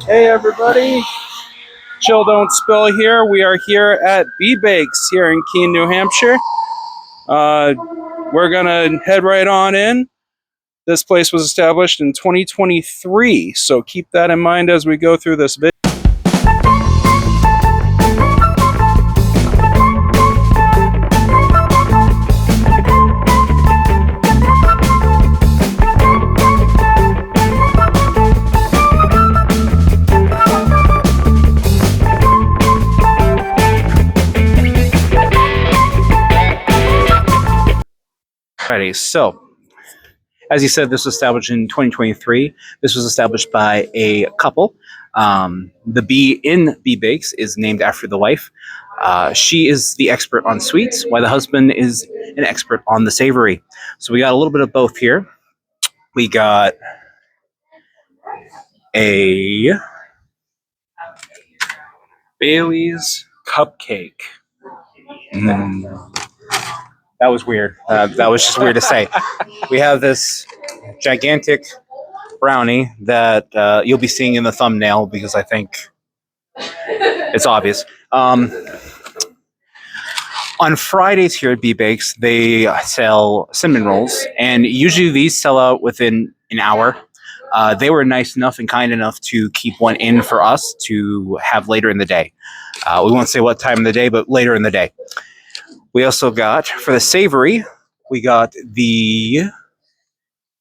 Hey everybody, Chill Don't Spill here. We are here at Bee Bakes here in Keene, New Hampshire. We're gonna head right on in. This place was established in 2023, so keep that in mind as we go through this video. Alrighty, so as you said, this was established in 2023. This was established by a couple. The bee in Bee Bakes is named after the wife. She is the expert on sweets, while the husband is an expert on the savory. So we got a little bit of both here. We got a Bailey's Cupcake. That was weird. That was just weird to say. We have this gigantic brownie that you'll be seeing in the thumbnail because I think it's obvious. On Fridays here at Bee Bakes, they sell cinnamon rolls, and usually these sell out within an hour. They were nice enough and kind enough to keep one in for us to have later in the day. We won't say what time of the day, but later in the day. We also got, for the savory, we got the,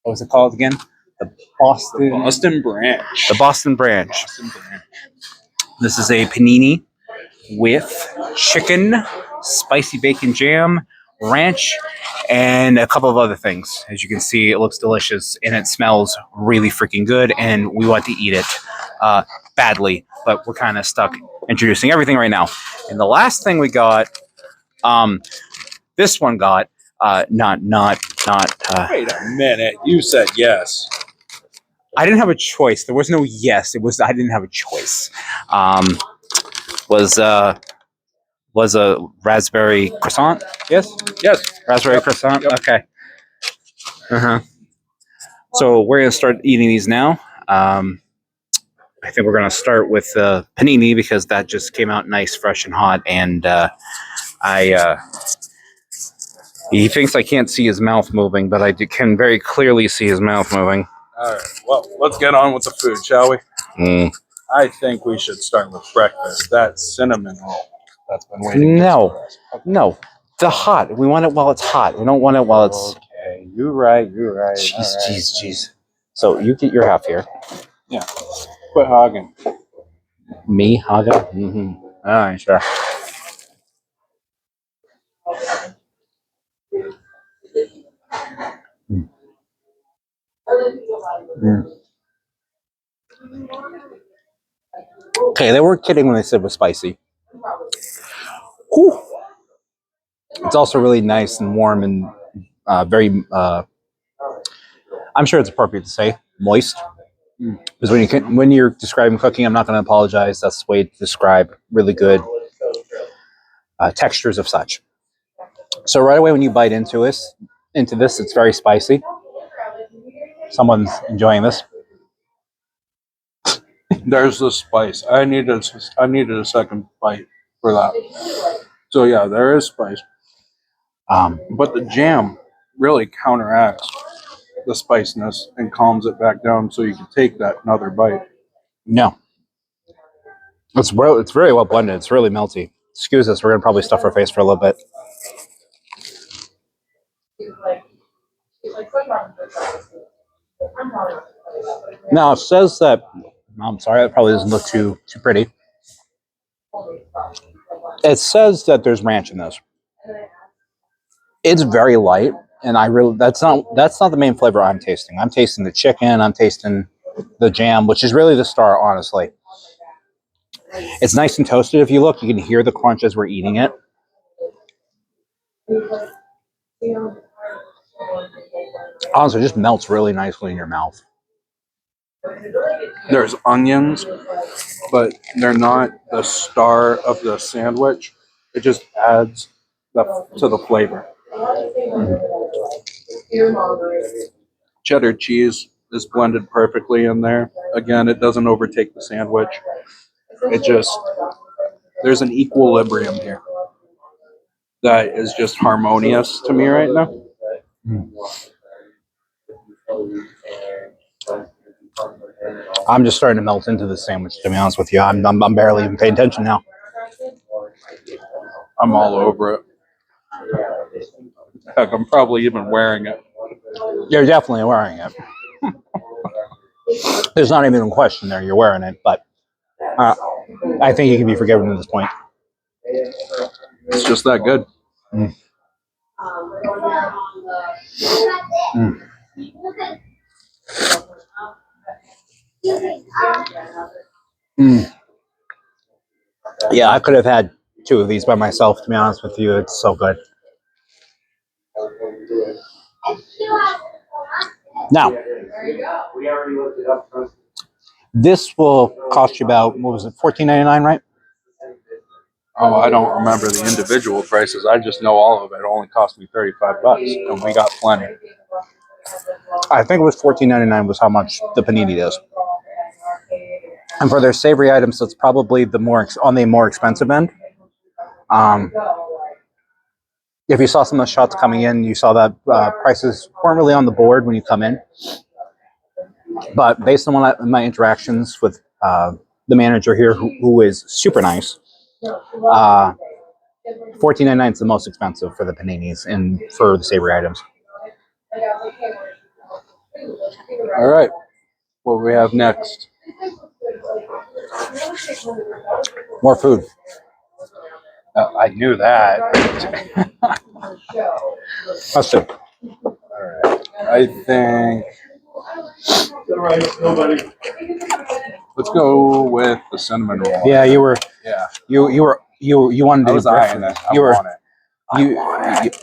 what was it called again? The Boston Branch. The Boston Branch. This is a panini with chicken, spicy bacon jam, ranch, and a couple of other things. As you can see, it looks delicious and it smells really freaking good, and we want to eat it badly, but we're kind of stuck introducing everything right now. And the last thing we got, this one got not. Wait a minute, you said yes. I didn't have a choice. There was no yes. It was I didn't have a choice. Was a raspberry croissant? Yes. Yes. Raspberry croissant. Yep. Okay. So we're gonna start eating these now. I think we're gonna start with panini because that just came out nice, fresh, and hot. And he thinks I can't see his mouth moving, but I can very clearly see his mouth moving. All right. Well, let's get on with the food, shall we? I think we should start with breakfast. That cinnamon roll that's been waiting. No, the hot. We want it while it's hot. We don't want it while it's. Okay, you're right. Jeez. So you get your half here. Yeah. Quit hogging. Me hogging? Mm-hmm. All right, sure. Okay, they weren't kidding when they said it was spicy. Whew. It's also really nice and warm and very, I'm sure it's appropriate to say, moist. Because when you're describing cooking, I'm not going to apologize. That's the way to describe really good textures of such. So right away when you bite into this, it's very spicy. Someone's enjoying this. There's the spice. I needed a second bite for that. So yeah, there is spice. But the jam really counteracts the spiciness and calms it back down, so you can take that another bite. No, it's very well blended. It's really melty. Excuse us, we're gonna probably stuff our face for a little bit. Now it says that. I'm sorry, that probably doesn't look too pretty. It says that there's ranch in this. It's very light, and that's not the main flavor I'm tasting. I'm tasting the chicken. I'm tasting the jam, which is really the star, honestly. It's nice and toasted. If you look, you can hear the crunch as we're eating it. Honestly, it just melts really nicely in your mouth. There's onions, but they're not the star of the sandwich. It just adds to the flavor. Cheddar cheese is blended perfectly in there. Again, it doesn't overtake the sandwich. It just, there's an equilibrium here that is just harmonious to me right now. I'm just starting to melt into the sandwich, to be honest with you. I'm barely even paying attention now. I'm all over it. Heck, I'm probably even wearing it. You're definitely wearing it. There's not even a question there. You're wearing it, but I think you can be forgiven at this point. It's just that good. Mm. Mm. Mm. Yeah, I could have had 2 of these by myself, to be honest with you. It's so good. Now, this will cost you about, what was it, $14.99, right? Oh, I don't remember the individual prices. I just know all of it. It only cost me $35, and we got plenty. I think it was $14.99 was how much the panini is. And for their savory items, that's probably the on the more expensive end. If you saw some of the shots coming in, you saw that prices weren't really on the board when you come in. But based on my interactions with the manager here, who is super nice, $14.99 is the most expensive for the paninis and for the savory items. All right. What do we have next? More food. I knew that. Let's see. All right. I think. Let's go with the cinnamon roll. Yeah, you were. Yeah. You wanted to. I was eyeing it. I want it.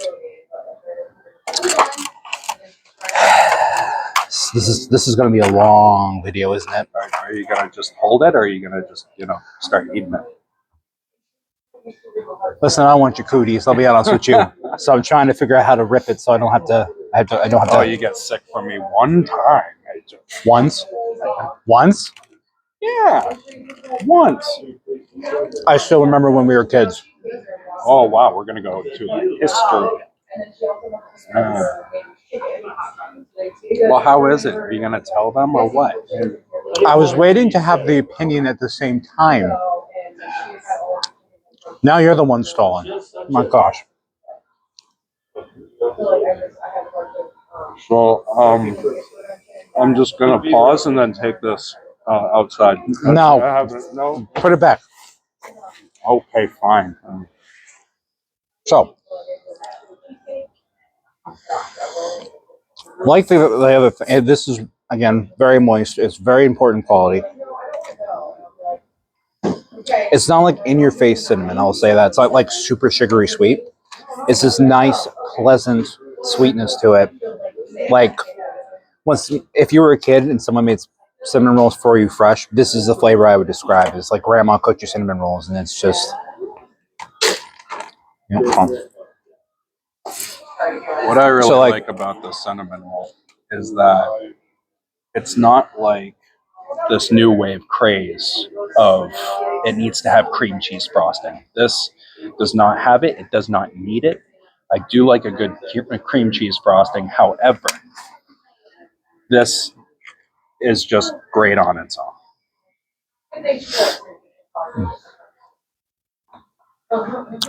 This is going to be a long video, isn't it? Are you gonna just hold it, or are you gonna just start eating it? Listen, I don't want your cooties. I'll be honest with you. So I'm trying to figure out how to rip it, so I don't have to. I don't have to. Oh, you get sick from me one time. Once. Yeah, once. I still remember when we were kids. Oh wow, we're gonna go to history. Well, how is it? Are you gonna tell them or what? I was waiting to have the opinion at the same time. Now you're the one stalling. My gosh. So I'm just gonna pause and then take this outside. No. Put it back. Okay, fine. So, like the other thing, this is, again, very moist. It's very important quality. It's not like in-your-face cinnamon, I'll say that. It's not like super sugary sweet. It's this nice, pleasant sweetness to it. Like, if you were a kid and someone made cinnamon rolls for you fresh, this is the flavor I would describe. It's like grandma cooked your cinnamon rolls, and it's just... What I really like about the cinnamon roll is that it's not like this new wave craze of it needs to have cream cheese frosting. This does not have it. It does not need it. I do like a good cream cheese frosting. However, this is just great on its own.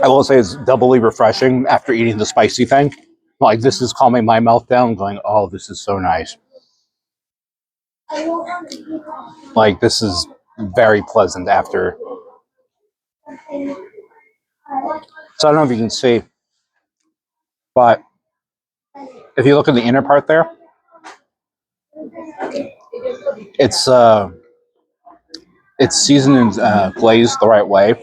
I will say it's doubly refreshing after eating the spicy thing. Like, this is calming my mouth down, going, oh, this is so nice. Like, this is very pleasant after. So I don't know if you can see, but if you look at the inner part there, it's seasoned and glazed the right way.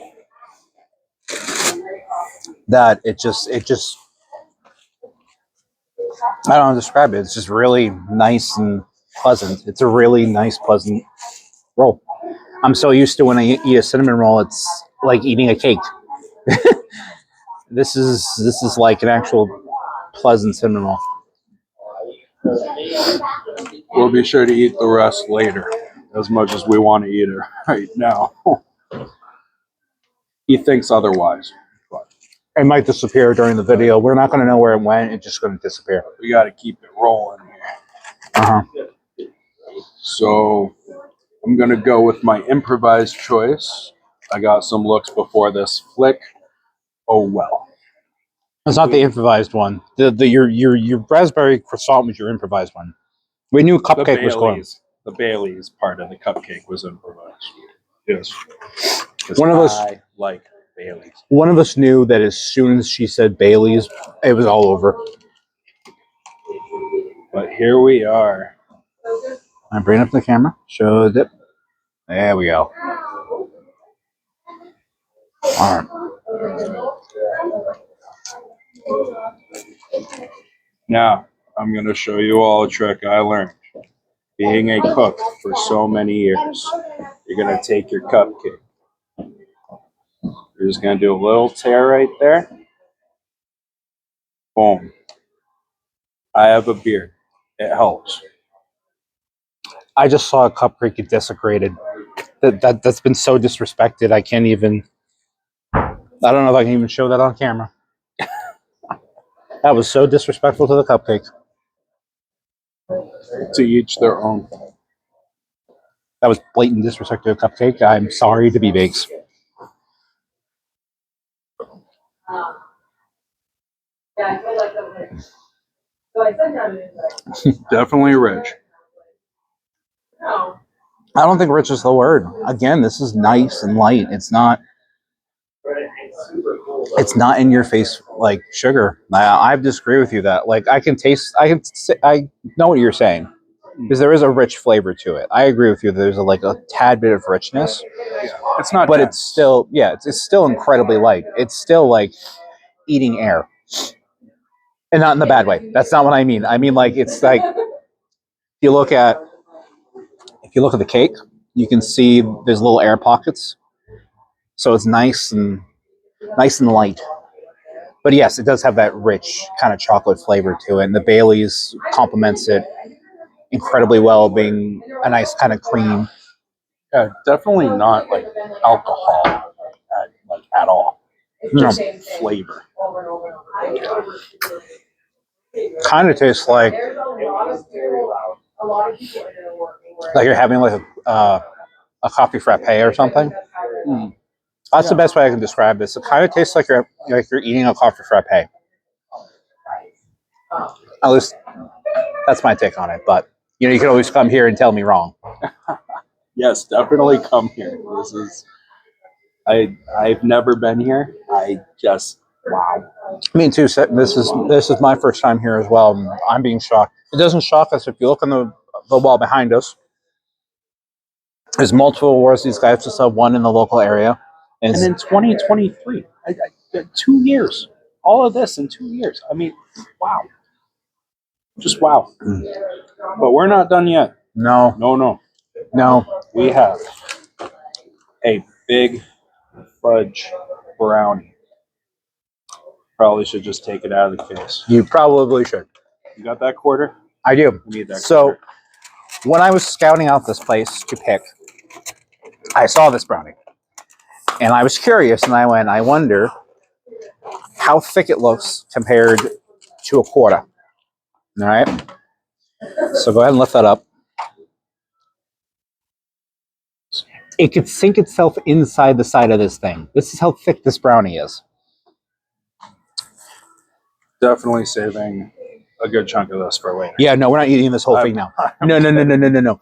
That it just I don't know how to describe it. It's just really nice and pleasant. It's a really nice, pleasant roll. I'm so used to when I eat a cinnamon roll, it's like eating a cake. This is like an actual pleasant cinnamon roll. We'll be sure to eat the rest later, as much as we want to eat it right now. He thinks otherwise, but It might disappear during the video. We're not going to know where it went. It's just going to disappear. we got to keep it rolling here. Uh-huh. So I'm going to go with my improvised choice. I got some looks before this flick. Oh, well. It's not the improvised one. Your raspberry croissant was your improvised one. We knew cupcake was going. The Bailey's part of the cupcake was improvised. Yes. One of us I like Bailey's. One of us knew that as soon as she said Bailey's, it was all over. But here we are. I bring up the camera. Show the dip. There we go. All right. Now, I'm going to show you all a trick I learned. Being a cook for so many years, you're going to take your cupcake. You're just going to do a little tear right there. Boom. I have a beard. It helps. I just saw a cupcake get desecrated. That's been so disrespected. I can't even. I don't know if I can even show that on camera. That was so disrespectful to the cupcake. To each their own. That was blatant disrespect to the cupcake. I'm sorry to be bakes. Definitely rich. I don't think rich is the word. Again, this is nice and light. It's not in your face like sugar. I disagree with you that like I know what you're saying because there is a rich flavor to it. I agree with you. There's a tad bit of richness. Yeah, it's not, but dense. it's still it's still incredibly light. It's still like eating air, and not in the bad way. That's not what I mean. I mean like it's like if you look at the cake, you can see there's little air pockets, so it's nice and light. But yes, it does have that rich kind of chocolate flavor to it, and the Bailey's complements it incredibly well, being a nice kind of cream. Yeah, definitely not like alcohol at all. Just flavor. Kind of tastes like you're having like a coffee frappe or something. Mm. That's the best way I can describe this. It kind of tastes like you're eating a coffee frappe. At least that's my take on it. But you can always come here and tell me wrong. Yes, definitely come here. This is I've never been here. I just wow. Me too. This is my first time here as well. And I'm being shocked. It doesn't shock us if you look on the wall behind us. There's multiple awards. These guys just have one in the local area. And in 2023, 2 years. All of this in 2 years. I mean, wow. Just wow. But we're not done yet. No. We have a big fudge brownie. Probably should just take it out of the case. You probably should. You got that quarter? I do. I need that so quarter. When I was scouting out this place to pick, I saw this brownie. And I was curious, and I wonder how thick it looks compared to a quarter. All right? So go ahead and lift that up. It could sink itself inside the side of this thing. This is how thick this brownie is. Definitely saving a good chunk of this for later. Yeah, no, we're not eating this whole thing now. No.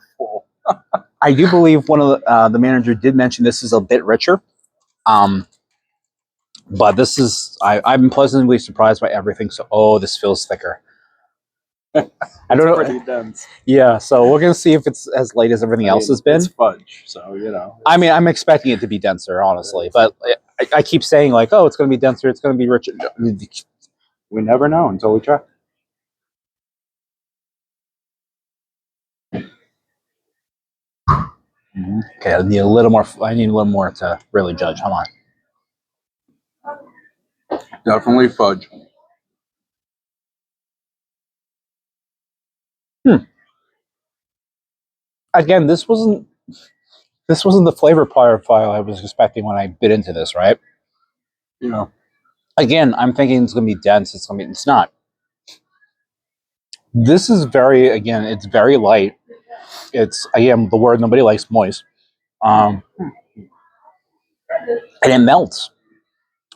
I do believe one of the manager did mention this is a bit richer. But this is, I'm pleasantly surprised by everything. So, this feels thicker. I don't know. Pretty dense. Yeah, so we're gonna see if it's as light as everything else has been. It's fudge, so I mean, I'm expecting it to be denser, honestly, but I keep saying like, oh, it's gonna be denser, it's gonna be richer. We never know until we try. Okay, I need a little more. To really judge. Hold on. Definitely fudge. again, this wasn't the flavor profile I was expecting when I bit into this, right? You know, Again, I'm thinking it's going to be dense. It's not. This is it's very light. It's, again, the word nobody likes, moist. And it melts.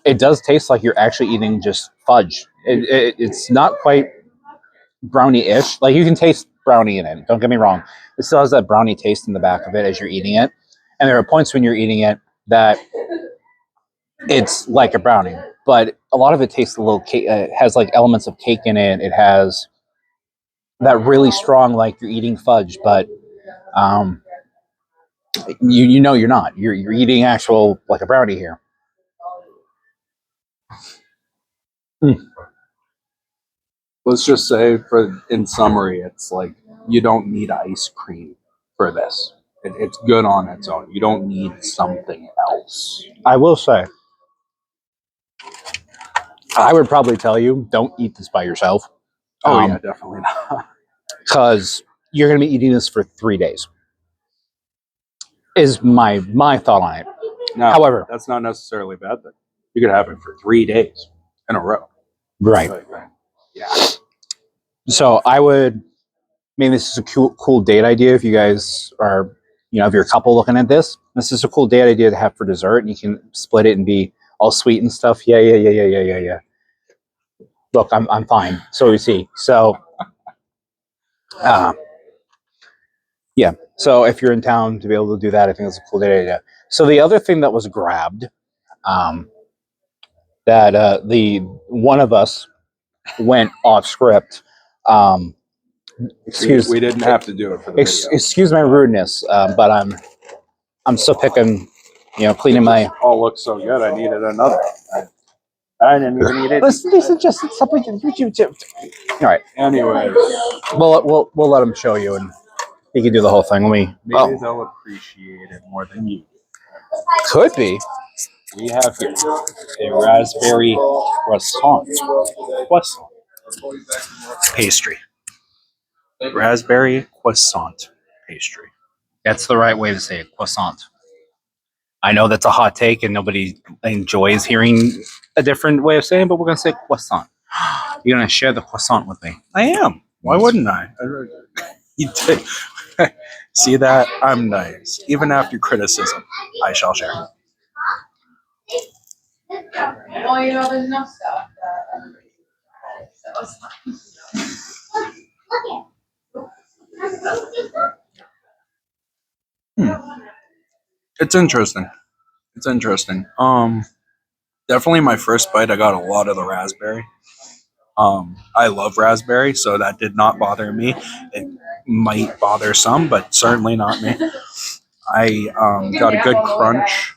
It does taste like you're actually eating just fudge. It's not quite brownie-ish. Like, you can taste brownie in it. Don't get me wrong. It still has that brownie taste in the back of it as you're eating it. And there are points when you're eating it that it's like a brownie, but a lot of it tastes a little cake. It has like elements of cake in it. It has that really strong, like you're eating fudge, but um, you know you're not. You're eating actual, like, a brownie here. Mm. let's just say, in summary, it's like you don't need ice cream for this. It's good on its own. You don't need something else. I will say, I would probably tell you, don't eat this by yourself. Oh yeah, definitely not. Because you're going to be eating this for 3 days. Is my thought on it. No, However, that's not necessarily a bad thing. You could have it for 3 days in a row. right. Yeah. So I would. I mean, this is a cool date idea if you guys are, if you're a couple looking at this. This is a cool date idea to have for dessert, and you can split it and be all sweet and stuff. Yeah. Look, I'm fine. So you see. So, yeah. So if you're in town to be able to do that, I think it's a cool date idea. So the other thing that was grabbed, that the one of us went off script. We didn't have to do it for the video. Excuse my rudeness, but I'm still picking, cleaning my. Oh, looks so good. I needed another. I didn't even need it. Listen, just something. All right. Anyways, We'll let him show you, and he can do the whole thing. maybe they'll appreciate it more than you. Could be. We have here a raspberry croissant pastry. Raspberry croissant pastry. That's the right way to say it. Croissant. I know that's a hot take, and nobody enjoys hearing a different way of saying it, but we're gonna say croissant. You're gonna share the croissant with me. I am. Why wouldn't I? You did. See that? I'm nice. Even after criticism, I shall share. Well, there's enough stuff that everybody so it's fine. It's interesting. It's interesting. Definitely my first bite, I got a lot of the raspberry. I love raspberry, so that did not bother me. It might bother some, but certainly not me. I got a good crunch,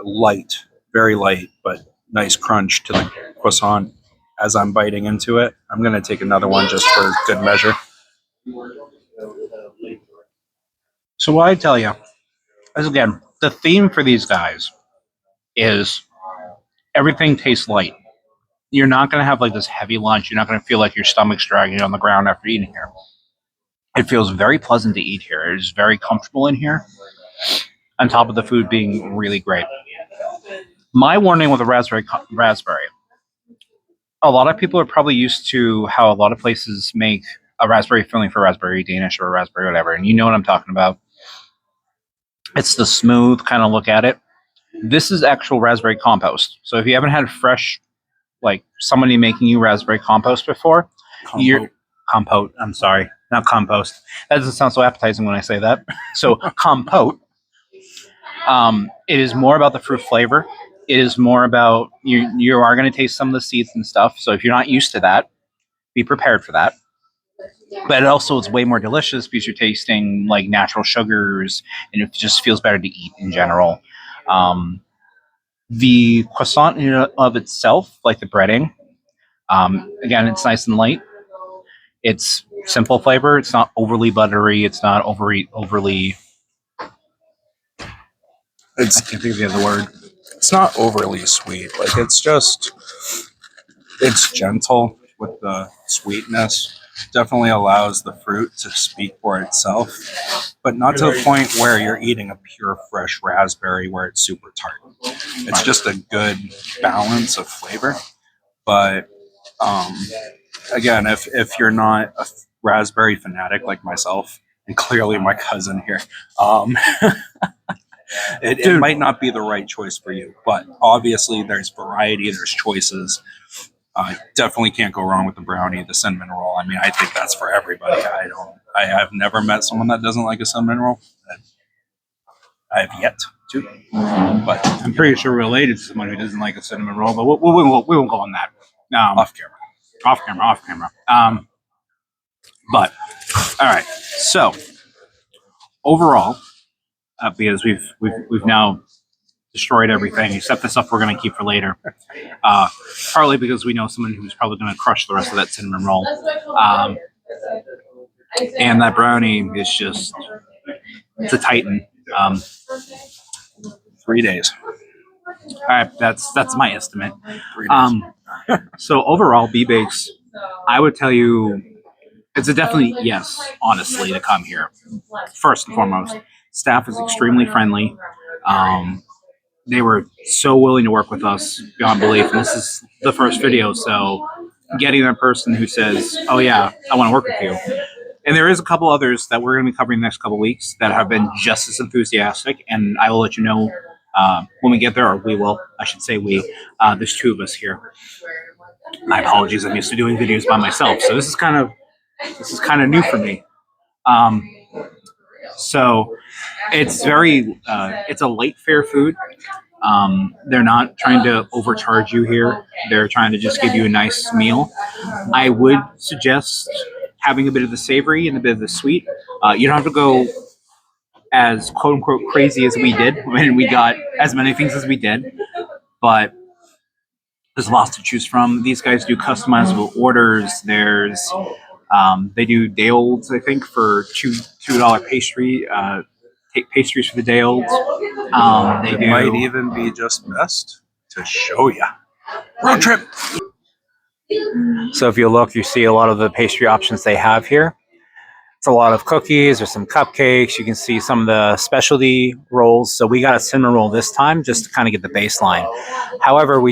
light, very light, but nice crunch to the croissant as I'm biting into it. I'm going to take another one just for good measure. So what I tell you is, again, the theme for these guys is everything tastes light. You're not going to have like this heavy lunch. You're not going to feel like your stomach's dragging on the ground after eating here. It feels very pleasant to eat here. It is very comfortable in here, on top of the food being really great. My warning with a raspberry, a lot of people are probably used to how a lot of places make a raspberry filling for raspberry Danish or a raspberry whatever, and you know what I'm talking about. It's the smooth kind of look at it. This is actual raspberry compost. So if you haven't had fresh, like somebody making you raspberry compost before, compote. I'm sorry, not compost. That doesn't sound so appetizing when I say that. So compote. It is more about the fruit flavor. It is more about you are going to taste some of the seeds and stuff. So if you're not used to that, be prepared for that. But it also is way more delicious because you're tasting like natural sugars, and it just feels better to eat in general. The croissant in and of itself, like the breading, again, it's nice and light. It's simple flavor. It's not overly buttery. It's not overly. I can't think of the other word. It's not overly sweet. Like, it's gentle with the sweetness. definitely allows the fruit to speak for itself, but not to the point where you're eating a pure fresh raspberry where it's super tart. It's just a good balance of flavor. But again, if you're not a raspberry fanatic like myself, and clearly my cousin here, it might not be the right choice for you. But obviously, there's variety, there's choices. Definitely can't go wrong with the brownie, the cinnamon roll. I mean, I think that's for everybody. I have never met someone that doesn't like a cinnamon roll. I have yet to, but I'm pretty sure we're related to someone who doesn't like a cinnamon roll, but we won't go on that. Off camera. Off camera. But all right. So overall, because we've now destroyed everything except the stuff we're going to keep for later. Partly because we know someone who's probably going to crush the rest of that cinnamon roll. And that brownie is just, it's a titan. 3 days. All right, that's my estimate. 3 days. So overall, B-Bakes, I would tell you, it's a definitely yes, honestly, to come here. First and foremost, staff is extremely friendly. They were so willing to work with us beyond belief. And this is the first video, so getting that person who says, "Oh yeah, I want to work with you." And there is a couple others that we're going to be covering the next couple weeks that have been just as enthusiastic. And I will let you know when we get there, or we will. I should say we. There's 2 of us here. My apologies. I'm used to doing videos by myself, so this is kind of new for me. So it's very it's a light fare food. They're not trying to overcharge you here. They're trying to just give you a nice meal. I would suggest having a bit of the savory and a bit of the sweet. You don't have to go as quote unquote crazy as we did when we got as many things as we did, but there's lots to choose from. These guys do customizable orders. There's they do day olds, I think, for $2 pastries for the day olds. It might even be just best to show you. Road trip. So if you look, you see a lot of the pastry options they have here. It's a lot of cookies or some cupcakes. You can see some of the specialty rolls. So we got a cinnamon roll this time just to kind of get the baseline. However,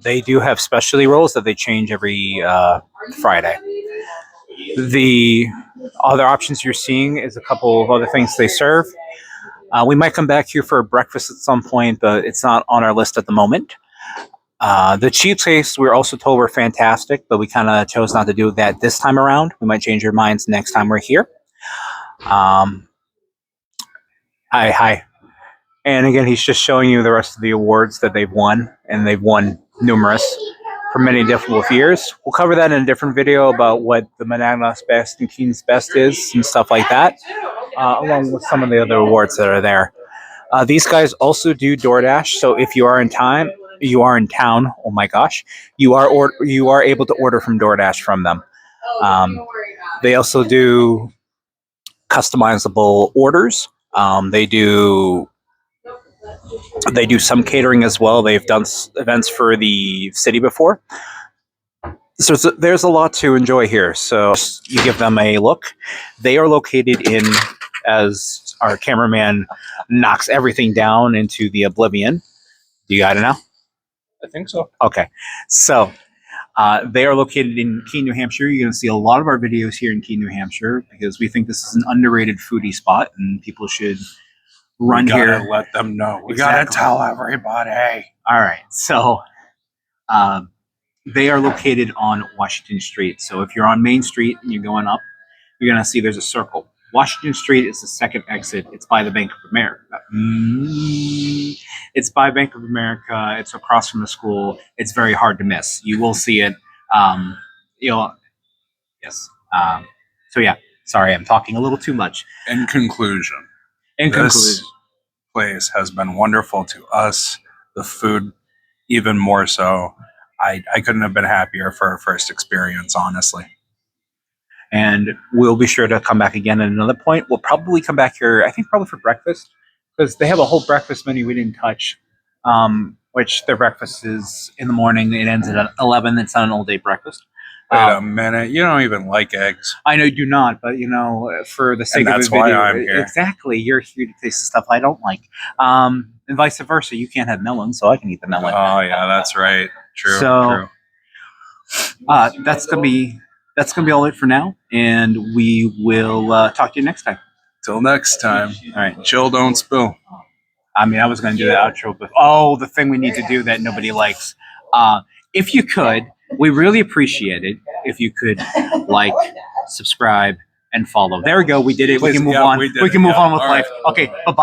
they do have specialty rolls that they change every Friday. The other options you're seeing is a couple of other things they serve. We might come back here for breakfast at some point, but it's not on our list at the moment. The cheesecakes we're also told were fantastic, but we kind of chose not to do that this time around. We might change our minds next time we're here. Hi. And again, he's just showing you the rest of the awards that they've won, and they've won numerous for many different years. We'll cover that in a different video about what the Monadnock's best and Keene's best is and stuff like that, along with some of the other awards that are there. These guys also do DoorDash, so if you are in town, oh my gosh, you are able to order from DoorDash from them. They also do customizable orders. They do some catering as well. They've done events for the city before. So there's a lot to enjoy here. So you give them a look. They are located in, as our cameraman knocks everything down into the oblivion. Do you got it now? I think so. Okay. So they are located in Keene, New Hampshire. You're going to see a lot of our videos here in Keene, New Hampshire, because we think this is an underrated foodie spot and people should run here. Let them know. We Exactly. gotta tell everybody. All right. So they are located on Washington Street. So if you're on Main Street and you're going up, you're going to see there's a circle. Washington Street is the second exit. It's by the Bank of America. It's by Bank of America. It's across from the school. It's very hard to miss. You will see it. Yes. So yeah, sorry, I'm talking a little too much. In conclusion, this place has been wonderful to us. The food, even more so. I couldn't have been happier for our first experience, honestly. And we'll be sure to come back again at another point. We'll probably come back here, I think probably for breakfast, because they have a whole breakfast menu we didn't touch, which their breakfast is in the morning. It ends at 11. It's not an all-day breakfast. Wait a minute. You don't even like eggs. I know you do not, but you know, for the sake And of that's the video, why I'm here. exactly, you're here to taste the stuff I don't like, and vice versa. You can't have melon, so I can eat the melon. Oh, yeah, that's right. True. So- True. That's gonna be all it for now, and we will talk to you next time. Till next time. All right. Chill, don't spill. I mean, I was going to do the outro, but the thing we need to do that nobody likes. If you could, we really appreciate it if you could like, subscribe, and follow. There we go. We did it. We Please, can move yeah, on. we did We can it, move yeah. on with All life. right. Okay. Bye bye.